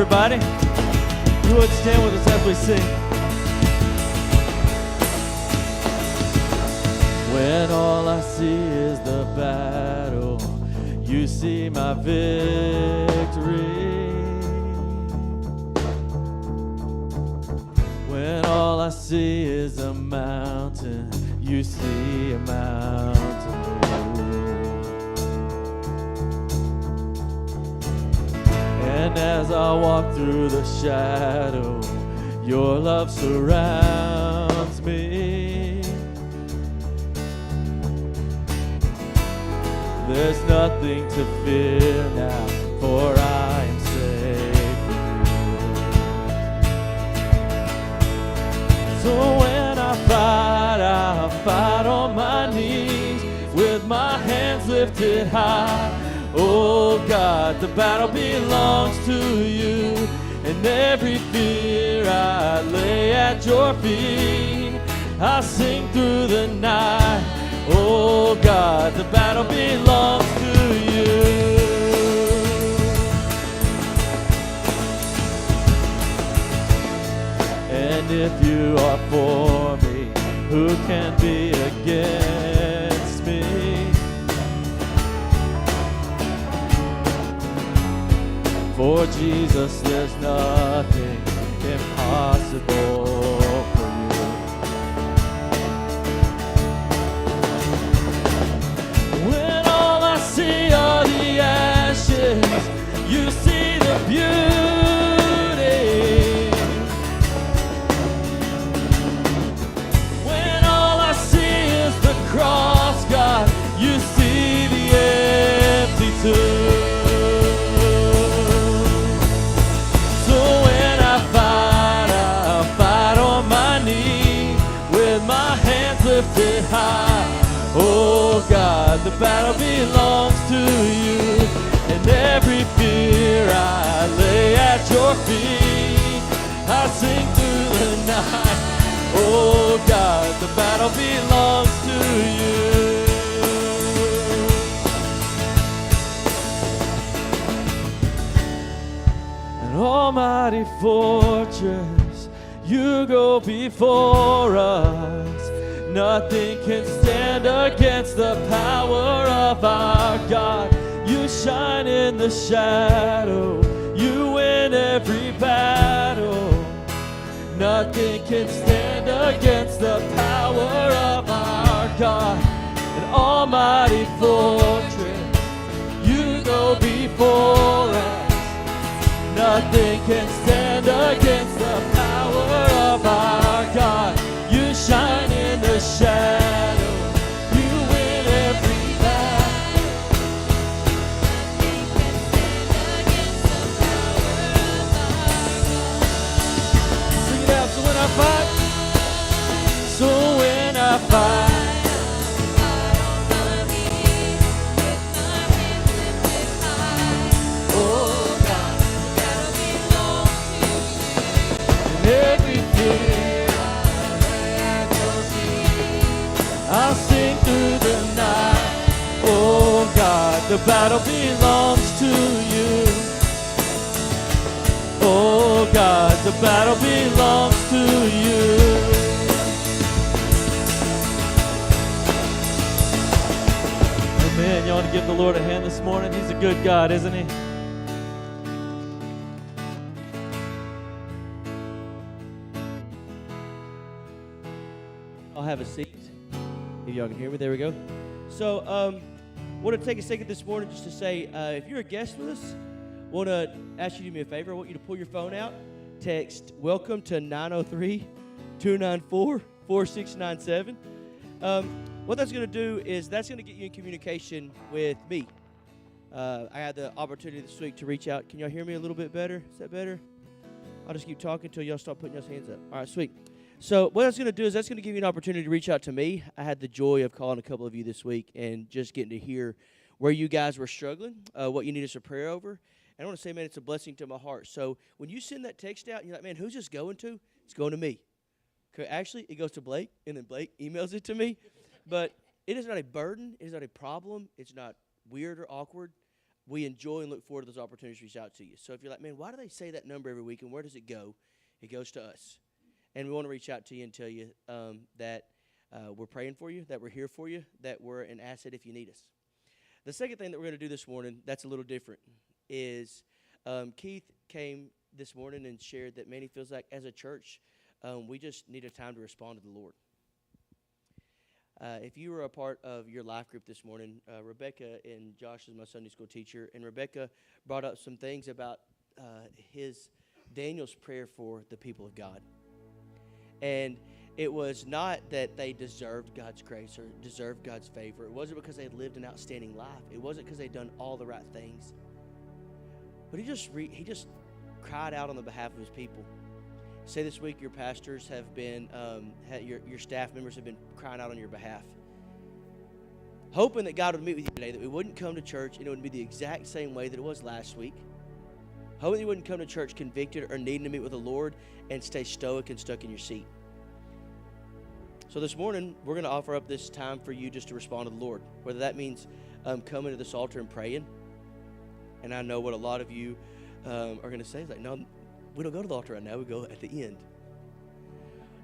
everybody. You would stand with us as we sing. When all I see is the battle, you see my victory. When all I see is a mountain, you see a mountain move. And as I walk through the shadow, your love surrounds me. There's nothing to fear now, for I am safe with you. So when I fight on my knees with my hands lifted high. Oh God, the battle belongs to you, and every fear I lay at your feet. I sing through the night. Oh God, the battle belongs to you. And if you are for me, who can be against me? For Jesus, there's nothing impossible for you. When all I see are the ashes, you see the beauty. When all I see is the cross, God, you see the empty tomb. Lifted high. Oh God, the battle belongs to you, and every fear I lay at your feet. I sing through the night. Oh God, the battle belongs to you. An almighty fortress, you go before us. Nothing can stand against the power of our God. You shine in the shadow. You win every battle. Nothing can stand against the power of our God. An almighty fortress, you go before us. Nothing can stand against the power of our God. You shine in the shadow. You win every battle. Sing it out. So when I fight, oh God, and everything. I'll sing through the night. Oh God, the battle belongs to you. Oh God, the battle belongs to you. Amen. You want to give the Lord a hand this morning? He's a good God, isn't he? I'll have a seat. If y'all can hear me, there we go. So, want to take a second this morning just to say, if you're a guest with us, want to ask you to do me a favor. I want you to pull your phone out, text "welcome" to 903-294-4697. What that's going to do is that's going to get you in communication with me. I had the opportunity this week to reach out. Can y'all hear me a little bit better? Is that better? I'll just keep talking until y'all start putting y'all's hands up. All right, sweet. So what that's going to do is that's going to give you an opportunity to reach out to me. I had the joy of calling a couple of you this week and just getting to hear where you guys were struggling, what you need us to pray over. And I want to say, man, it's a blessing to my heart. So when you send that text out, and you're like, man, who's this going to? It's going to me. Okay, actually, it goes to Blake, and then Blake emails it to me. But it is not a burden. It is not a problem. It's not weird or awkward. we enjoy and look forward to those opportunities to reach out to you. So if you're like, man, why do they say that number every week, and where does it go? It goes to us. And we want to reach out to you and tell you that we're praying for you, that we're here for you, that we're an asset if you need us. The second thing that we're going to do this morning that's a little different is Keith came this morning and shared that, man, he feels like as a church, we just need a time to respond to the Lord. If you were a part of your life group this morning, Rebecca and Josh is my Sunday school teacher, and Rebecca brought up some things about Daniel's prayer for the people of God. And it was not that they deserved God's grace or deserved God's favor. It wasn't because they had lived an outstanding life. It wasn't because they'd done all the right things. But he just cried out on the behalf of his people. Say this week your pastors have been, your staff members have been crying out on your behalf. Hoping that God would meet with you today, that we wouldn't come to church and it would be the exact same way that it was last week. Hoping that you wouldn't come to church convicted or needing to meet with the Lord and stay stoic and stuck in your seat. So this morning, we're going to offer up this time for you just to respond to the Lord. Whether that means coming to this altar and praying. And I know what a lot of you are going to say is like, no, we don't go to the altar right now. We go at the end.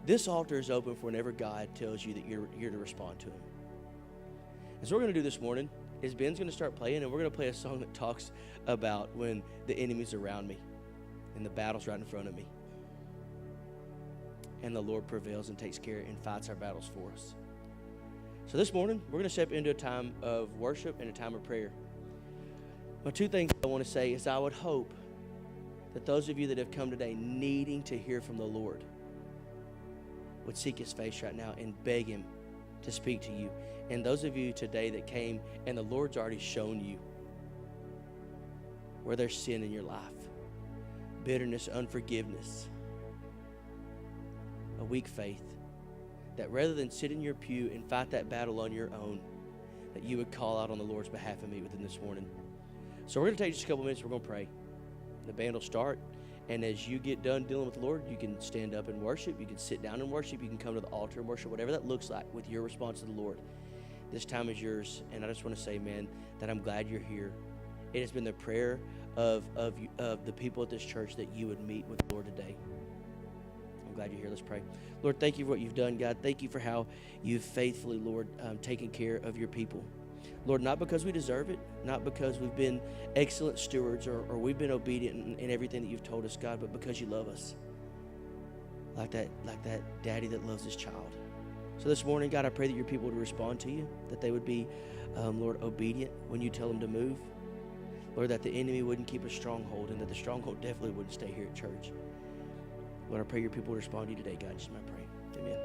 This altar is open for whenever God tells you that you're to respond to Him. And so what we're going to do this morning is Ben's going to start playing, and we're going to play a song that talks about when the enemy's around me and the battle's right in front of me. And the Lord prevails and takes care and fights our battles for us. So this morning, we're going to step into a time of worship and a time of prayer. My two things I want to say is I would hope that those of you that have come today needing to hear from the Lord would seek His face right now and beg Him to speak to you. And those of you today that came and the Lord's already shown you where there's sin in your life, bitterness, unforgiveness, a weak faith, that rather than sit in your pew and fight that battle on your own, that you would call out on the Lord's behalf and meet with Him this morning. So we're going to take just a couple minutes. We're going to pray. The band will start. And as you get done dealing with the Lord, you can stand up and worship. You can sit down and worship. You can come to the altar and worship, whatever that looks like with your response to the Lord. This time is yours. And I just want to say, man, that I'm glad you're here. It has been the prayer of the people at this church that you would meet with the Lord today. I'm glad you're here. Let's pray. Lord, thank you for what you've done, God. Thank you for how you've faithfully, Lord, taken care of your people. Lord, not because we deserve it, not because we've been excellent stewards or we've been obedient in everything that you've told us, God, but because you love us. Like that daddy that loves his child. So this morning, God, I pray that your people would respond to you, that they would be, Lord, obedient when you tell them to move. Lord, that the enemy wouldn't keep a stronghold and that the stronghold definitely wouldn't stay here at church. Lord, I pray your people would respond to you today, God. Just my prayer. Amen.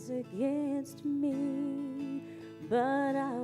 rise against me, but I